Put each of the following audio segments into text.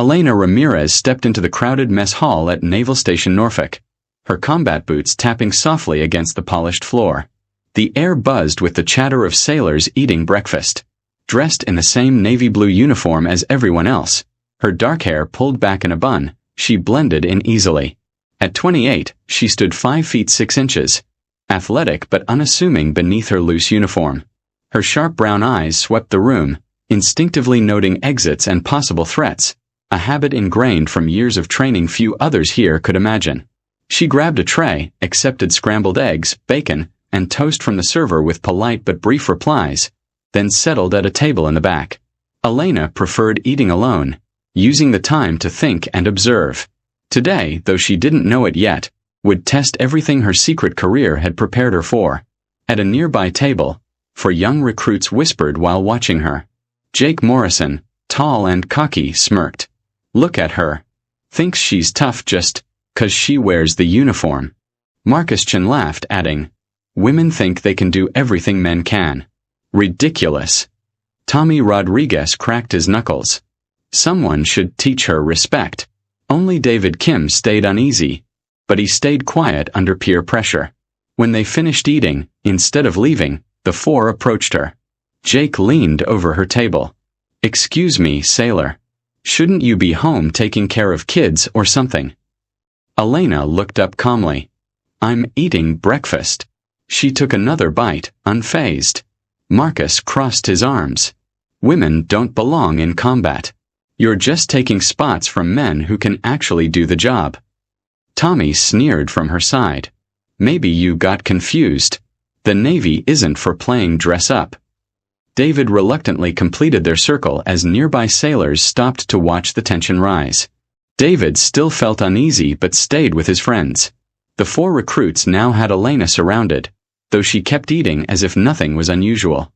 Elena Ramirez stepped into the crowded mess hall at Naval Station Norfolk, her combat boots tapping softly against the polished floor. The air buzzed with the chatter of sailors eating breakfast. Dressed in the same navy blue uniform as everyone else, her dark hair pulled back in a bun, she blended in easily. At 28, she stood 5 feet 6 inches, athletic but unassuming beneath her loose uniform. Her sharp brown eyes swept the room, instinctively noting exits and possible threats, a habit ingrained from years of training few others here could imagine. She grabbed a tray, accepted scrambled eggs, bacon, and toast from the server with polite but brief replies, then settled at a table in the back. Elena preferred eating alone, using the time to think and observe. Today, though she didn't know it yet, would test everything her secret career had prepared her for. At a nearby table, 4 young recruits whispered while watching her. Jake Morrison, tall and cocky, smirked. Look at her. Thinks she's tough just 'cause she wears the uniform. Marcus Chin laughed, adding, Women think they can do everything men can. Ridiculous. Tommy Rodriguez cracked his knuckles. Someone should teach her respect. Only David Kim stayed uneasy, but he stayed quiet under peer pressure. When they finished eating, instead of leaving, the 4 approached her. Jake leaned over her table. Excuse me, sailor. Shouldn't you be home taking care of kids or something? Elena looked up calmly. I'm eating breakfast. She took another bite, unfazed. Marcus crossed his arms. Women don't belong in combat. You're just taking spots from men who can actually do the job. Tommy sneered from her side. Maybe you got confused. The Navy isn't for playing dress-up. David reluctantly completed their circle as nearby sailors stopped to watch the tension rise. David still felt uneasy but stayed with his friends. The 4 recruits now had Elena surrounded, though she kept eating as if nothing was unusual.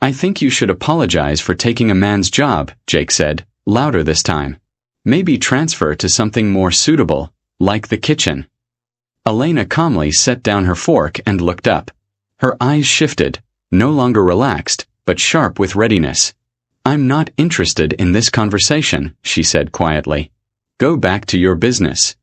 I think you should apologize for taking a man's job, Jake said, louder this time. Maybe transfer to something more suitable, like the kitchen. Elena calmly set down her fork and looked up. Her eyes shifted, no longer relaxed, but sharp with readiness. I'm not interested in this conversation, she said quietly. Go back to your business.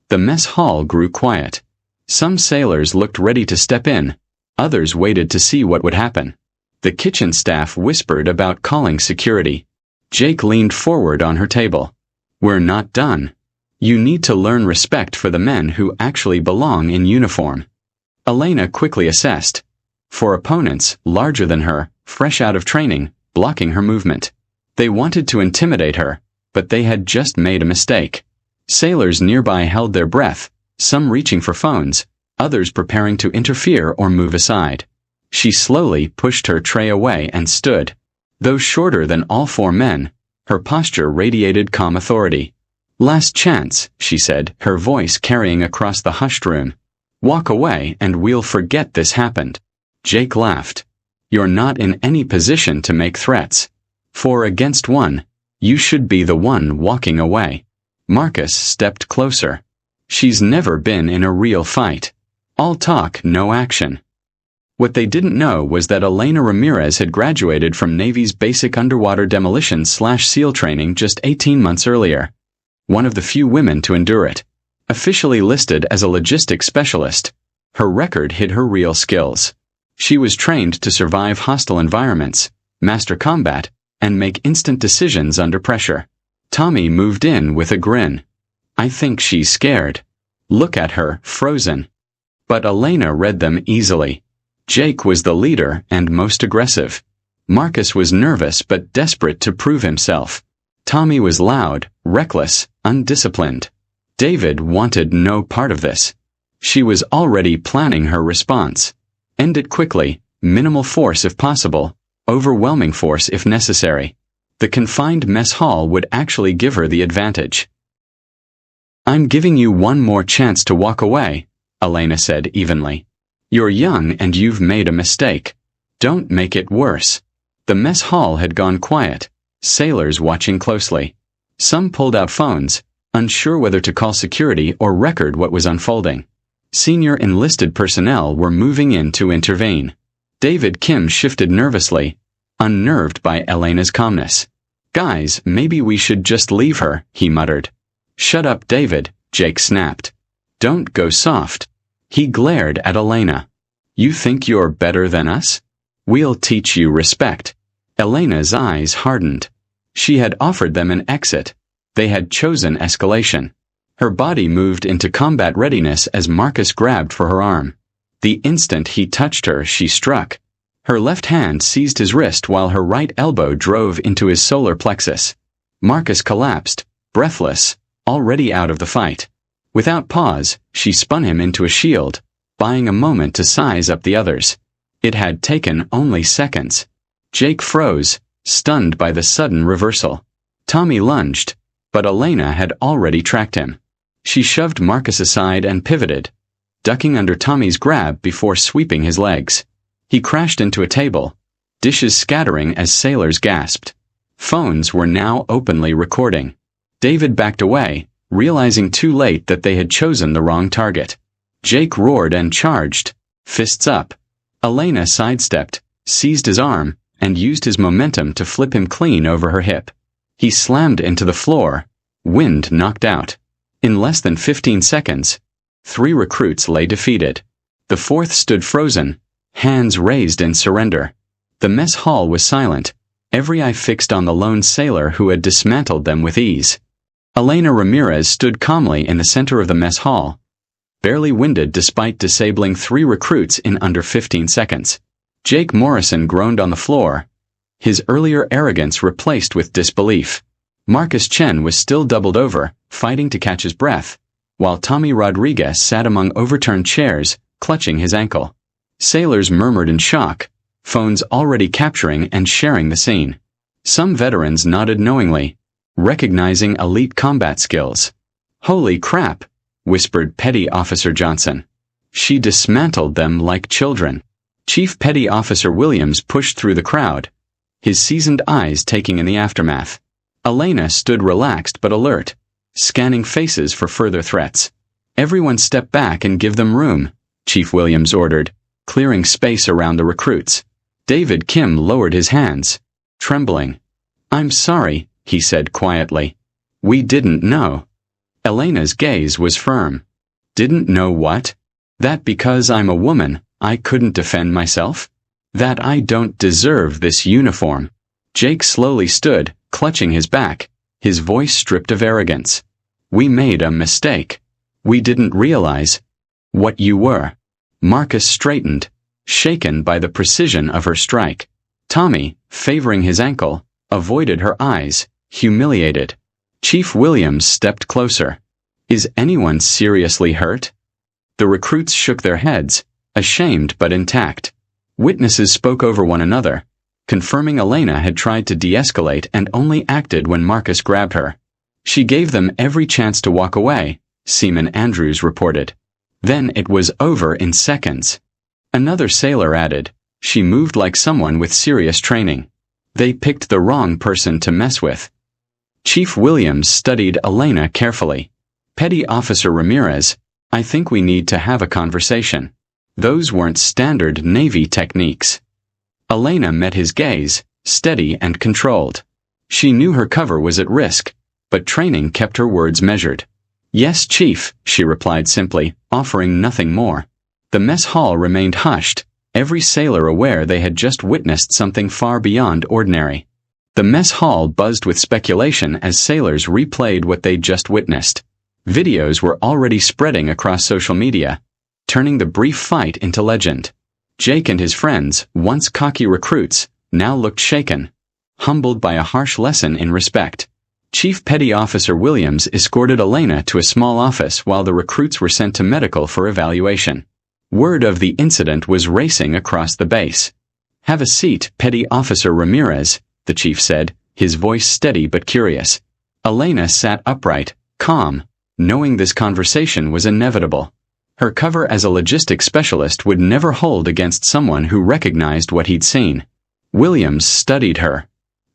The mess hall grew quiet. Some sailors looked ready to step in, others waited to see what would happen. The kitchen staff whispered about calling security. Jake leaned forward on her table. We're not done. You need to learn respect for the men who actually belong in uniform. Elena quickly assessed. 4 opponents, larger than her, fresh out of training, blocking her movement. They wanted to intimidate her, but they had just made a mistake. Sailors nearby held their breath, some reaching for phones, others preparing to interfere or move aside. She slowly pushed her tray away and stood. Though shorter than all 4 men, her posture radiated calm authority. Last chance, she said, her voice carrying across the hushed room. Walk away and we'll forget this happened. Jake laughed. You're not in any position to make threats. 4 against 1. You should be the one walking away. Marcus stepped closer. She's never been in a real fight. All talk, no action. What they didn't know was that Elena Ramirez had graduated from Navy's basic underwater demolition/SEAL training just 18 months earlier. One of the few women to endure it. Officially listed as a logistics specialist, her record hid her real skills. She was trained to survive hostile environments, master combat, and make instant decisions under pressure. Tommy moved in with a grin. I think she's scared. Look at her, frozen. But Elena read them easily. Jake was the leader and most aggressive. Marcus was nervous but desperate to prove himself. Tommy was loud, reckless, undisciplined. David wanted no part of this. She was already planning her response. End it quickly, minimal force if possible, overwhelming force if necessary. The confined mess hall would actually give her the advantage. I'm giving you one more chance to walk away, Elena said evenly. You're young and you've made a mistake. Don't make it worse. The mess hall had gone quiet, sailors watching closely. Some pulled out phones, unsure whether to call security or record what was unfolding. Senior enlisted personnel were moving in to intervene. David Kim shifted nervously, unnerved by Elena's calmness. Guys, maybe we should just leave her, he muttered. Shut up, David, Jake snapped. Don't go soft. He glared at Elena. You think you're better than us? We'll teach you respect. Elena's eyes hardened. She had offered them an exit. They had chosen escalation. Her body moved into combat readiness as Marcus grabbed for her arm. The instant he touched her, she struck. Her left hand seized his wrist while her right elbow drove into his solar plexus. Marcus collapsed, breathless, already out of the fight. Without pause, she spun him into a shield, buying a moment to size up the others. It had taken only seconds. Jake froze, stunned by the sudden reversal. Tommy lunged, but Elena had already tracked him. She shoved Marcus aside and pivoted, ducking under Tommy's grab before sweeping his legs. He crashed into a table, dishes scattering as sailors gasped. Phones were now openly recording. David backed away, realizing too late that they had chosen the wrong target. Jake roared and charged, fists up. Elena sidestepped, seized his arm, and used his momentum to flip him clean over her hip. He slammed into the floor, wind knocked out. In less than 15 seconds, 3 recruits lay defeated. The 4th stood frozen, hands raised in surrender. The mess hall was silent, every eye fixed on the lone sailor who had dismantled them with ease. Elena Ramirez stood calmly in the center of the mess hall, barely winded despite disabling 3 recruits in under 15 seconds. Jake Morrison groaned on the floor, his earlier arrogance replaced with disbelief. Marcus Chen was still doubled over, fighting to catch his breath, while Tommy Rodriguez sat among overturned chairs, clutching his ankle. Sailors murmured in shock, phones already capturing and sharing the scene. Some veterans nodded knowingly, recognizing elite combat skills. Holy crap, whispered Petty Officer Johnson. She dismantled them like children. Chief Petty Officer Williams pushed through the crowd, his seasoned eyes taking in the aftermath. Elena stood relaxed but alert, scanning faces for further threats. Everyone step back and give them room, Chief Williams ordered, clearing space around the recruits. David Kim lowered his hands, trembling. I'm sorry, he said quietly. We didn't know. Elena's gaze was firm. Didn't know what? That because I'm a woman, I couldn't defend myself? That I don't deserve this uniform? Jake slowly stood, clutching his back, his voice stripped of arrogance. We made a mistake. We didn't realize what you were. Marcus straightened, shaken by the precision of her strike. Tommy, favoring his ankle, avoided her eyes, humiliated. Chief Williams stepped closer. Is anyone seriously hurt? The recruits shook their heads, ashamed but intact. Witnesses spoke over one another, confirming Elena had tried to de-escalate and only acted when Marcus grabbed her. She gave them every chance to walk away, Seaman Andrews reported. Then it was over in seconds. Another sailor added, she moved like someone with serious training. They picked the wrong person to mess with. Chief Williams studied Elena carefully. Petty Officer Ramirez, I think we need to have a conversation. Those weren't standard Navy techniques. Elena met his gaze, steady and controlled. She knew her cover was at risk, but training kept her words measured. Yes, Chief, she replied simply, offering nothing more. The mess hall remained hushed, every sailor aware they had just witnessed something far beyond ordinary. The mess hall buzzed with speculation as sailors replayed what they'd just witnessed. Videos were already spreading across social media, turning the brief fight into legend. Jake and his friends, once cocky recruits, now looked shaken, humbled by a harsh lesson in respect. Chief Petty Officer Williams escorted Elena to a small office while the recruits were sent to medical for evaluation. Word of the incident was racing across the base. Have a seat, Petty Officer Ramirez, the chief said, his voice steady but curious. Elena sat upright, calm, knowing this conversation was inevitable. Her cover as a logistics specialist would never hold against someone who recognized what he'd seen. Williams studied her.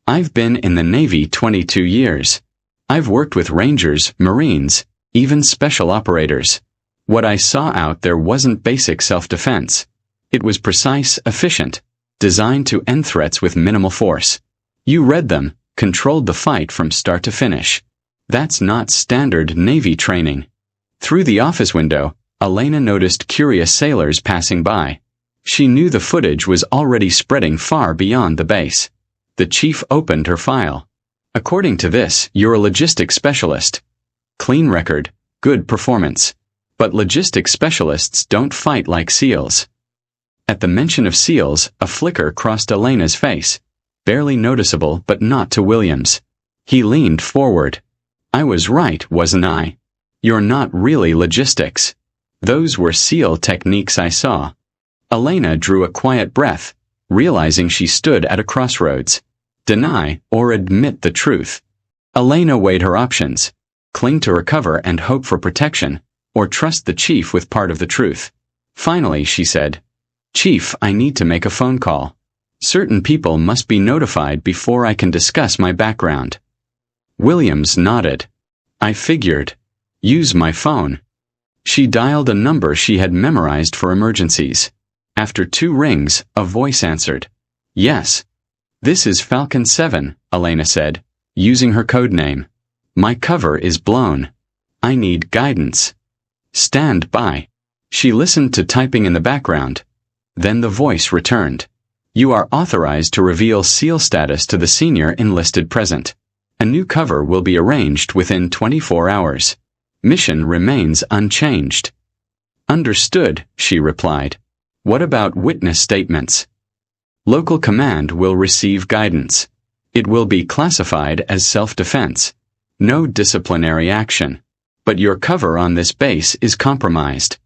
I've been in the Navy 22 years. I've worked with Rangers, Marines, even special operators. What I saw out there wasn't basic self-defense. It was precise, efficient, designed to end threats with minimal force. You read them, controlled the fight from start to finish. That's not standard Navy training. Through the office window, Elena noticed curious sailors passing by. She knew the footage was already spreading far beyond the base. The chief opened her file. According to this, you're a logistics specialist. Clean record, good performance. But logistics specialists don't fight like SEALs. At the mention of SEALs, a flicker crossed Elena's face. Barely noticeable, but not to Williams. He leaned forward. I was right, wasn't I? You're not really logistics. Those were SEAL techniques I saw. Elena drew a quiet breath, realizing she stood at a crossroads. Deny or admit the truth. Elena weighed her options. Cling to her cover and hope for protection, or trust the chief with part of the truth. Finally, she said, Chief, I need to make a phone call. Certain people must be notified before I can discuss my background. Williams nodded. I figured. Use my phone. She dialed a number she had memorized for emergencies. After 2 rings, a voice answered. Yes. This is Falcon 7, Elena said, using her code name. My cover is blown. I need guidance. Stand by. She listened to typing in the background. Then the voice returned. You are authorized to reveal SEAL status to the senior enlisted present. A new cover will be arranged within 24 hours. Mission remains unchanged. Understood, she replied. What about witness statements? Local command will receive guidance. It will be classified as self-defense. No disciplinary action. But your cover on this base is compromised.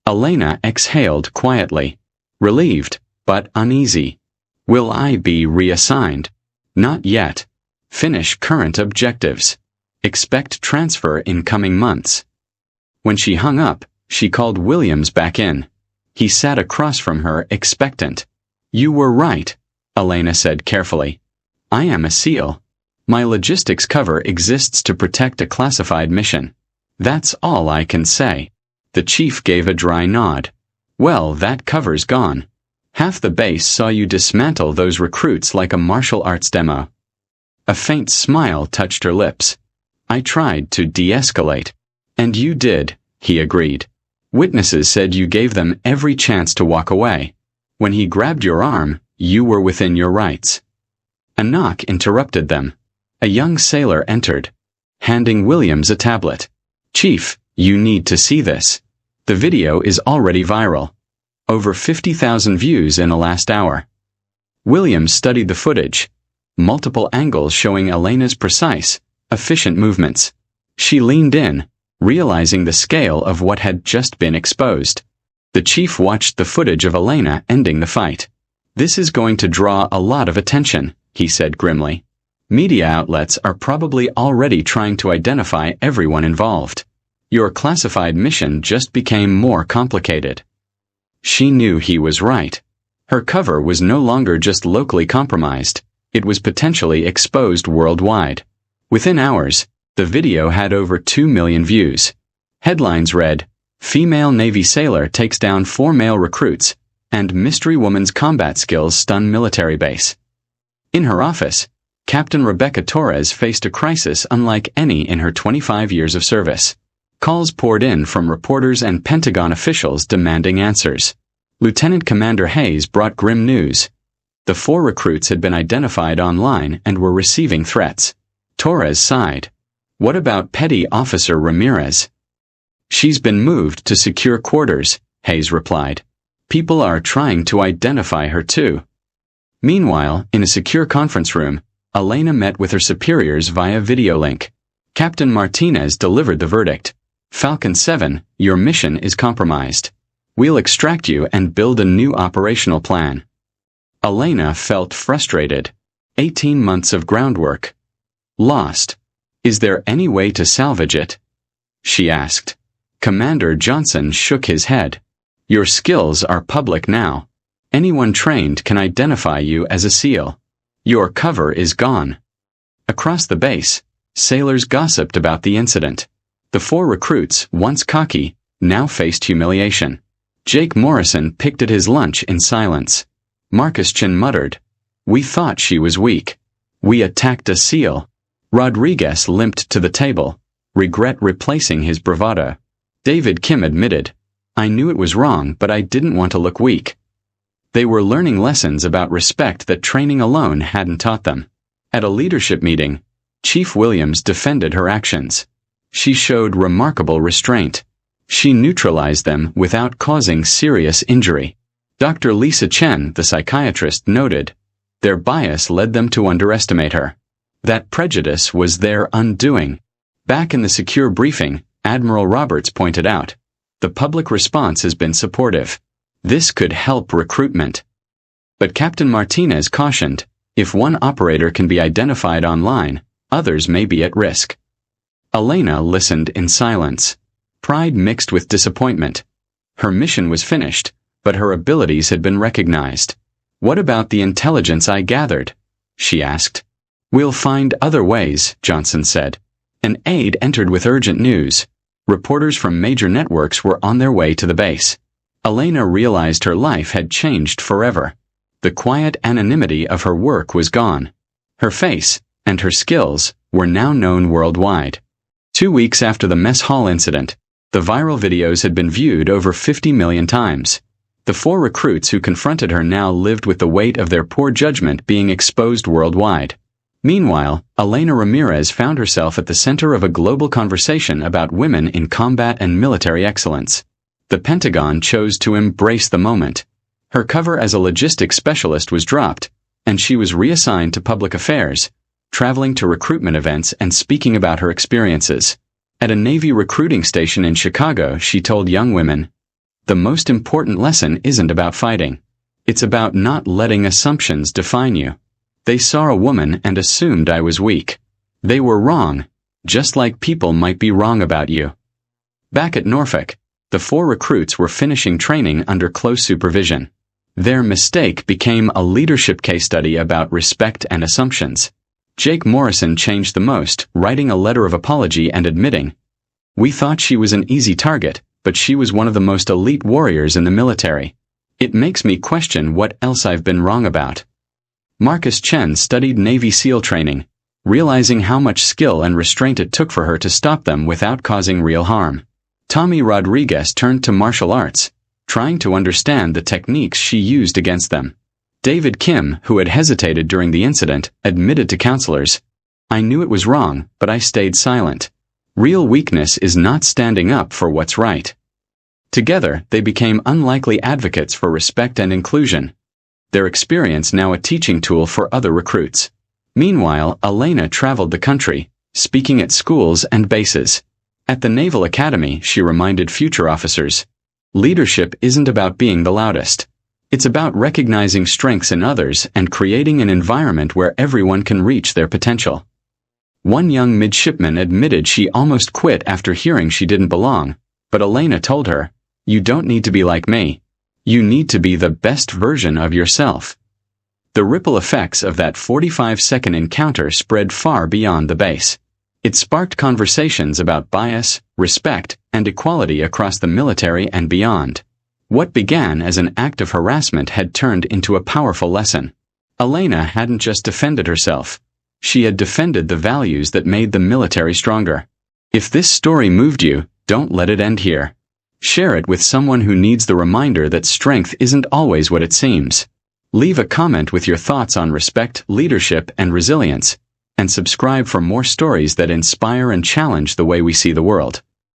Elena exhaled quietly. Relieved, but uneasy. Will I be reassigned? Not yet. Finish current objectives. Expect transfer in coming months. When she hung up, she called Williams back in. He sat across from her, expectant. You were right, Elena said carefully. I am a SEAL. My logistics cover exists to protect a classified mission. That's all I can say. The chief gave a dry nod. Well, that cover's gone. Half the base saw you dismantle those recruits like a martial arts demo. A faint smile touched her lips. I tried to de-escalate. And you did, he agreed. Witnesses said you gave them every chance to walk away. When he grabbed your arm, you were within your rights. A knock interrupted them. A young sailor entered, handing Williams a tablet. Chief, you need to see this. The video is already viral. Over 50,000 views in the last hour. Williams studied the footage. Multiple angles showing Elena's precise, efficient movements. She leaned in, realizing the scale of what had just been exposed. The chief watched the footage of Elena ending the fight. This is going to draw a lot of attention, he said grimly. Media outlets are probably already trying to identify everyone involved. Your classified mission just became more complicated. She knew he was right. Her cover was no longer just locally compromised. It was potentially exposed worldwide. Within hours, the video had over 2 million views. Headlines read, Female Navy sailor takes down 4 male recruits, and mystery woman's combat skills stun military base. In her office, Captain Rebecca Torres faced a crisis unlike any in her 25 years of service. Calls poured in from reporters and Pentagon officials demanding answers. Lieutenant Commander Hayes brought grim news. The 4 recruits had been identified online and were receiving threats. Torres sighed. What about Petty Officer Ramirez? She's been moved to secure quarters, Hayes replied. People are trying to identify her too. Meanwhile, in a secure conference room, Elena met with her superiors via video link. Captain Martinez delivered the verdict. Falcon 7, your mission is compromised. We'll extract you and build a new operational plan. Elena felt frustrated. 18 months of groundwork. Lost. Is there any way to salvage it? She asked. Commander Johnson shook his head. Your skills are public now. Anyone trained can identify you as a SEAL. Your cover is gone. Across the base, sailors gossiped about the incident. The 4 recruits, once cocky, now faced humiliation. Jake Morrison picked at his lunch in silence. Marcus Chin muttered, We thought she was weak. We attacked a SEAL. Rodriguez limped to the table, regret replacing his bravado. David Kim admitted, I knew it was wrong, but I didn't want to look weak. They were learning lessons about respect that training alone hadn't taught them. At a leadership meeting, Chief Williams defended her actions. She showed remarkable restraint. She neutralized them without causing serious injury. Dr. Lisa Chen, the psychiatrist, noted, their bias led them to underestimate her. That prejudice was their undoing. Back in the secure briefing, Admiral Roberts pointed out, the public response has been supportive. This could help recruitment. But Captain Martinez cautioned, if one operator can be identified online, others may be at risk. Elena listened in silence, pride mixed with disappointment. Her mission was finished, but her abilities had been recognized. What about the intelligence I gathered? She asked. We'll find other ways, Johnson said. An aide entered with urgent news. Reporters from major networks were on their way to the base. Elena realized her life had changed forever. The quiet anonymity of her work was gone. Her face, and her skills, were now known worldwide. 2 weeks after the mess hall incident, the viral videos had been viewed over 50 million times. The 4 recruits who confronted her now lived with the weight of their poor judgment being exposed worldwide. Meanwhile, Elena Ramirez found herself at the center of a global conversation about women in combat and military excellence. The Pentagon chose to embrace the moment. Her cover as a logistics specialist was dropped, and she was reassigned to public affairs, traveling to recruitment events and speaking about her experiences. At a Navy recruiting station in Chicago, she told young women, the most important lesson isn't about fighting. It's about not letting assumptions define you. They saw a woman and assumed I was weak. They were wrong, just like people might be wrong about you. Back at Norfolk, the 4 recruits were finishing training under close supervision. Their mistake became a leadership case study about respect and assumptions. Jake Morrison changed the most, writing a letter of apology and admitting, we thought she was an easy target, but she was one of the most elite warriors in the military. It makes me question what else I've been wrong about. Marcus Chen studied Navy SEAL training, realizing how much skill and restraint it took for her to stop them without causing real harm. Tommy Rodriguez turned to martial arts, trying to understand the techniques she used against them. David Kim, who had hesitated during the incident, admitted to counselors, I knew it was wrong, but I stayed silent. Real weakness is not standing up for what's right. Together, they became unlikely advocates for respect and inclusion. Their experience now a teaching tool for other recruits. Meanwhile, Elena traveled the country, speaking at schools and bases. At the Naval Academy, she reminded future officers, leadership isn't about being the loudest. It's about recognizing strengths in others and creating an environment where everyone can reach their potential. One young midshipman admitted she almost quit after hearing she didn't belong, but Elena told her, you don't need to be like me. You need to be the best version of yourself. The ripple effects of that 45-second encounter spread far beyond the base. It sparked conversations about bias, respect, and equality across the military and beyond. What began as an act of harassment had turned into a powerful lesson. Elena hadn't just defended herself. She had defended the values that made the military stronger. If this story moved you, don't let it end here. Share it with someone who needs the reminder that strength isn't always what it seems. Leave a comment with your thoughts on respect, leadership, and resilience, and subscribe for more stories that inspire and challenge the way we see the world.